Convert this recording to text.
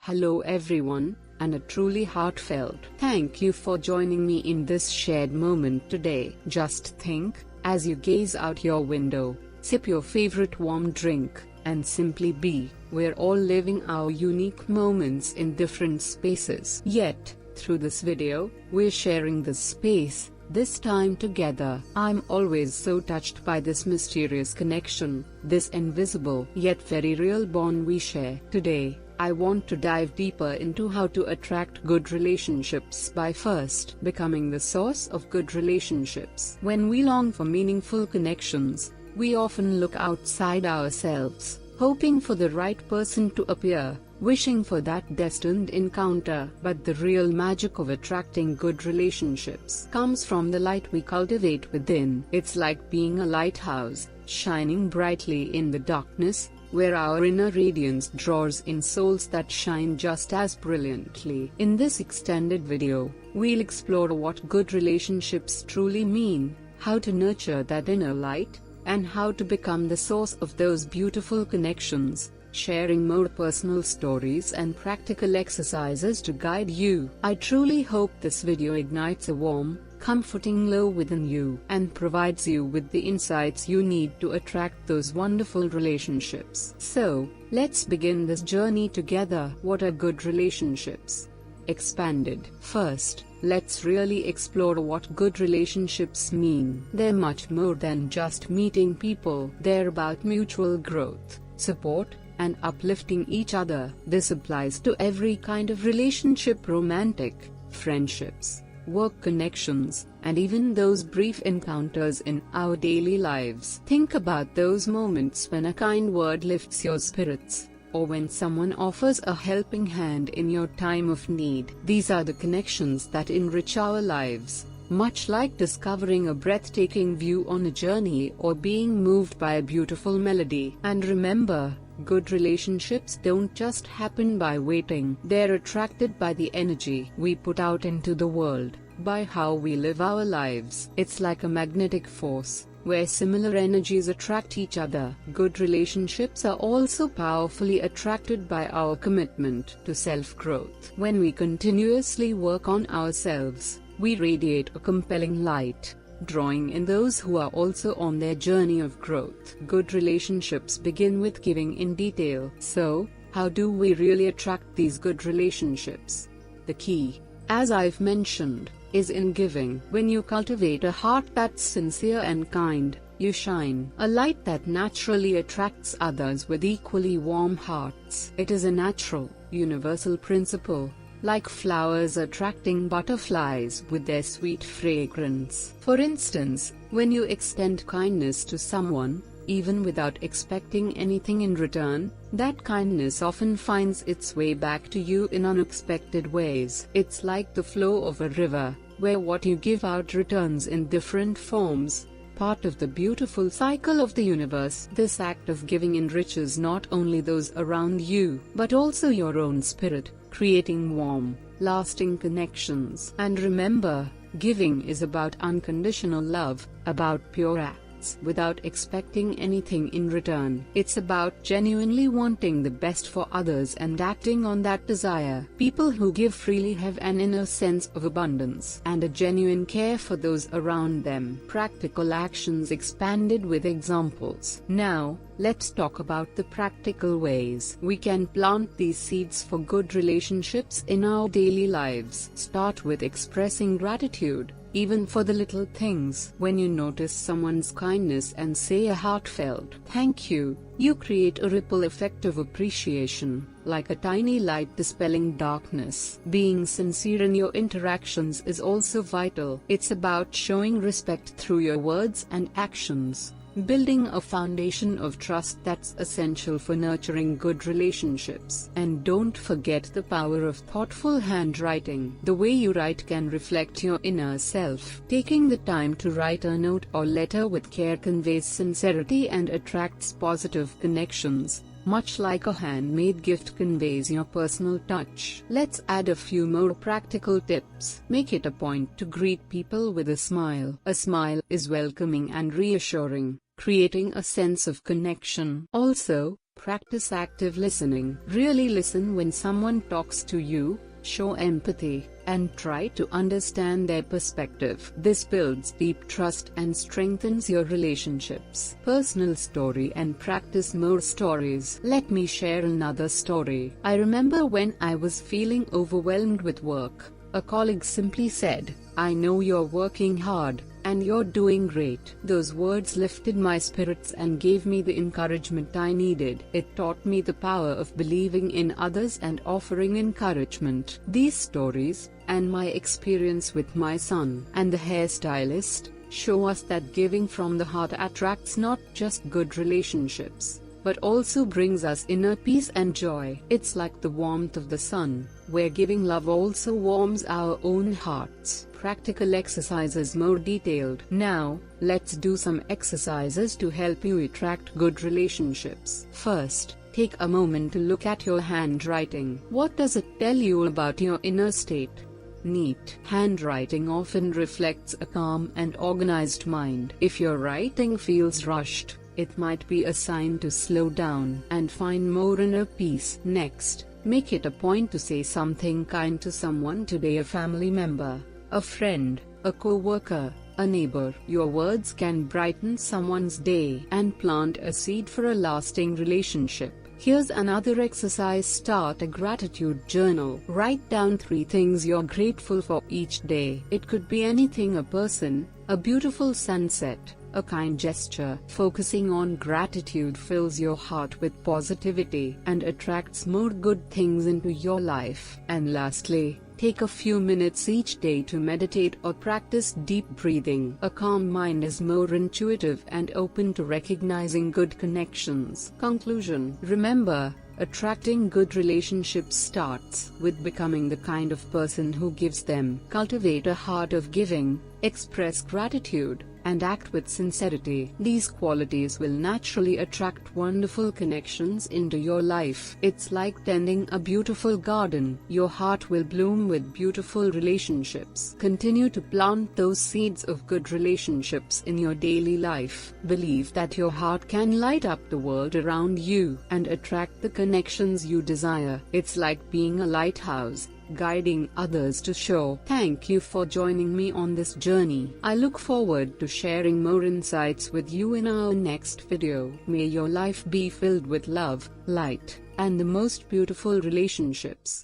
Hello everyone, and a truly heartfelt thank you for joining me in this shared moment today. Just think, as you gaze out your window, sip your favorite warm drink, and simply be. We're all living our unique moments in different spaces. Yet, through this video, we're sharing this space, this time together. I'm always so touched by this mysterious connection, this invisible yet very real bond we share. Today, I want to dive deeper into how to attract good relationships by first becoming the source of good relationships. When we long for meaningful connections, we often look outside ourselves, hoping for the right person to appear, wishing for that destined encounter. But the real magic of attracting good relationships comes from the light we cultivate within. It's like being a lighthouse, shining brightly in the darkness, where our inner radiance draws in souls that shine just as brilliantly. In this extended video, we'll explore what good relationships truly mean, how to nurture that inner light, and how to become the source of those beautiful connections, sharing more personal stories and practical exercises to guide you. I truly hope this video ignites a warm, comforting glow within you, and provides you with the insights you need to attract those wonderful relationships. So, let's begin this journey together. What are good relationships? Expanded. First, let's really explore what good relationships mean. They're much more than just meeting people. They're about mutual growth, support, and uplifting each other. This applies to every kind of relationship: romantic, friendships, work connections, and even those brief encounters in our daily lives. Think about those moments when a kind word lifts your spirits, or when someone offers a helping hand in your time of need. These are the connections that enrich our lives, much like discovering a breathtaking view on a journey or being moved by a beautiful melody. And remember, good relationships don't just happen by waiting. They're attracted by the energy we put out into the world, by how we live our lives. It's like a magnetic force, where similar energies attract each other. Good relationships are also powerfully attracted by our commitment to self-growth. When we continuously work on ourselves, we radiate a compelling light, drawing in those who are also on their journey of growth. Good relationships begin with giving in detail. So, how do we really attract these good relationships? The key, as I've mentioned, is in giving. When you cultivate a heart that's sincere and kind, you shine a light that naturally attracts others with equally warm hearts. It is a natural, universal principle, like flowers attracting butterflies with their sweet fragrance. For instance, when you extend kindness to someone, even without expecting anything in return, that kindness often finds its way back to you in unexpected ways. It's like the flow of a river, where what you give out returns in different forms, part of the beautiful cycle of the universe. This act of giving enriches not only those around you, but also your own spirit, creating warm, lasting connections. And remember, giving is about unconditional love, about pure acts without expecting anything in return. It's about genuinely wanting the best for others and acting on that desire. People who give freely have an inner sense of abundance and a genuine care for those around them. Practical actions expanded with examples. Now, let's talk about the practical ways we can plant these seeds for good relationships in our daily lives. Start with expressing gratitude, even for the little things. When you notice someone's kindness and say a heartfelt thank you, you create a ripple effect of appreciation, like a tiny light dispelling darkness. Being sincere in your interactions is also vital. It's about showing respect through your words and actions, building a foundation of trust that's essential for nurturing good relationships. And don't forget the power of thoughtful handwriting. The way you write can reflect your inner self. Taking the time to write a note or letter with care conveys sincerity and attracts positive connections, much like a handmade gift conveys your personal touch. Let's add a few more practical tips. Make it a point to greet people with a smile. A smile is welcoming and reassuring, creating a sense of connection. Also, Practice active listening. Really listen when someone talks to you, show empathy, and try to understand their perspective. This builds deep trust and strengthens your relationships. Personal story and practice more stories. Let me share another story. I remember when I was feeling overwhelmed with work, a colleague simply said, "I know you're working hard, and you're doing great." Those words lifted my spirits and gave me the encouragement I needed. It taught me the power of believing in others and offering encouragement. These stories, and my experience with my son and the hairstylist, show us that giving from the heart attracts not just good relationships, but also brings us inner peace and joy. It's like the warmth of the sun, where giving love also warms our own hearts. Practical exercises more detailed. Now, let's do some exercises to help you attract good relationships. First, take a moment to look at your handwriting. What does it tell you about your inner state? Neat handwriting often reflects a calm and organized mind. If your writing feels rushed, it might be a sign to slow down and find more inner peace. Next, make it a point to say something kind to someone today, a family member, a friend, a co-worker, a neighbor. Your words can brighten someone's day and plant a seed for a lasting relationship. Here's another exercise. Start a gratitude journal. Write down 3 things you're grateful for each day. It could be anything: a person, a beautiful sunset, a kind gesture. Focusing on gratitude fills your heart with positivity and attracts more good things into your life. And lastly, take a few minutes each day to meditate or practice deep breathing. A calm mind is more intuitive and open to recognizing good connections. Conclusion: remember, attracting good relationships starts with becoming the kind of person who gives them. Cultivate a heart of giving, express gratitude, and act with sincerity. These qualities will naturally attract wonderful connections into your life. It's like tending a beautiful garden. Your heart will bloom with beautiful relationships. Continue to plant those seeds of good relationships in your daily life. Believe that your heart can light up the world around you and attract the connections you desire. It's like being a lighthouse, guiding others to shore. Thank you for joining me on this journey. I look forward to sharing more insights with you in our next video. May your life be filled with love, light, and the most beautiful relationships.